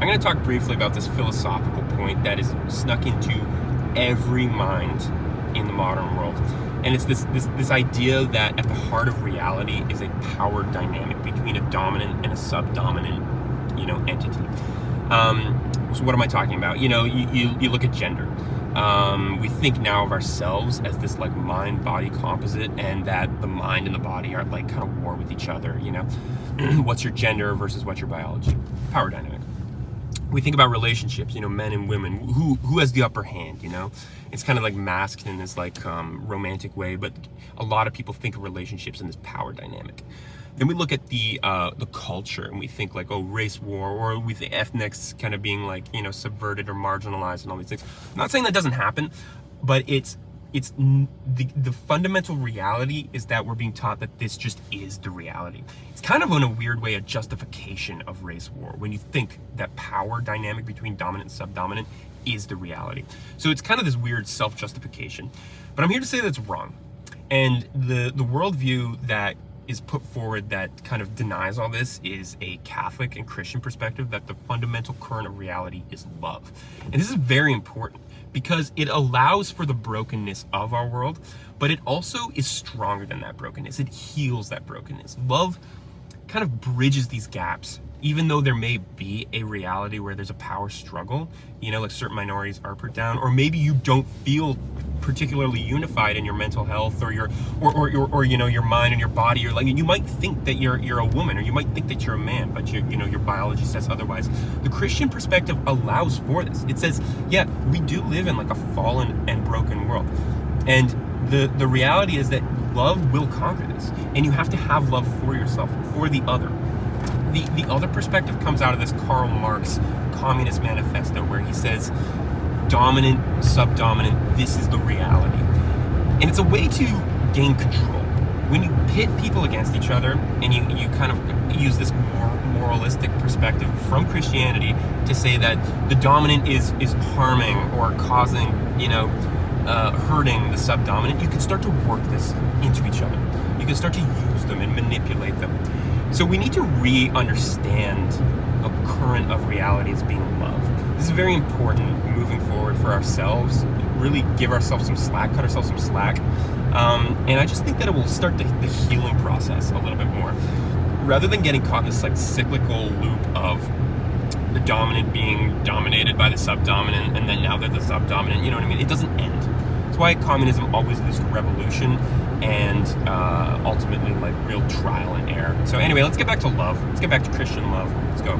going to talk briefly about this philosophical point that is snuck into every mind in the modern world. And it's this idea that at the heart of reality is a power dynamic between a dominant and a subdominant, entity. So what am I talking about? You look at gender. We think now of ourselves as this like mind-body composite, and that the mind and the body are like kind of war with each other. What's your gender versus what's your biology? Power dynamic. We think about relationships, men and women. Who has the upper hand? It's kind of like masked in this like romantic way, but a lot of people think of relationships in this power dynamic. Then we look at the culture, and we think like, race war, or we think ethnics kind of being like, subverted or marginalized and all these things. I'm not saying that doesn't happen, but it's the fundamental reality is that we're being taught that this just is the reality. It's kind of in a weird way a justification of race war when you think that power dynamic between dominant and subdominant is the reality. So it's kind of this weird self-justification. But I'm here to say that's wrong. And the worldview that is put forward that kind of denies all this is a Catholic and Christian perspective that the fundamental current of reality is love. And this is very important because it allows for the brokenness of our world, but it also is stronger than that brokenness. It heals that brokenness. Love kind of bridges these gaps, even though there may be a reality where there's a power struggle, like certain minorities are put down, or maybe you don't feel particularly unified in your mental health or your mind and your body. You might think that you're a woman, or you might think that you're a man, but your biology says otherwise. The Christian perspective allows for this. It says, yeah, we do live in like a fallen and broken world, and the reality is that love will conquer this, and you have to have love for yourself, for the other. The other perspective comes out of this Karl Marx Communist Manifesto, where he says dominant, subdominant, this is the reality. And it's a way to gain control. When you pit people against each other, and you kind of use this more moralistic perspective from Christianity to say that the dominant is harming or causing, hurting the subdominant, you can start to work this into each other. You can start to use them and manipulate them. So we need to re-understand a current of reality as being love. This is very important moving forward for ourselves. Really give ourselves some slack, cut ourselves some slack. And I just think that it will start the healing process a little bit more. Rather than getting caught in this like cyclical loop of the dominant being dominated by the subdominant, and then now they're the subdominant, you know what I mean? It doesn't end. That's why communism always leads to revolution and ultimately like real trial and error. So anyway, let's get back to love. Let's get back to Christian love. Let's go.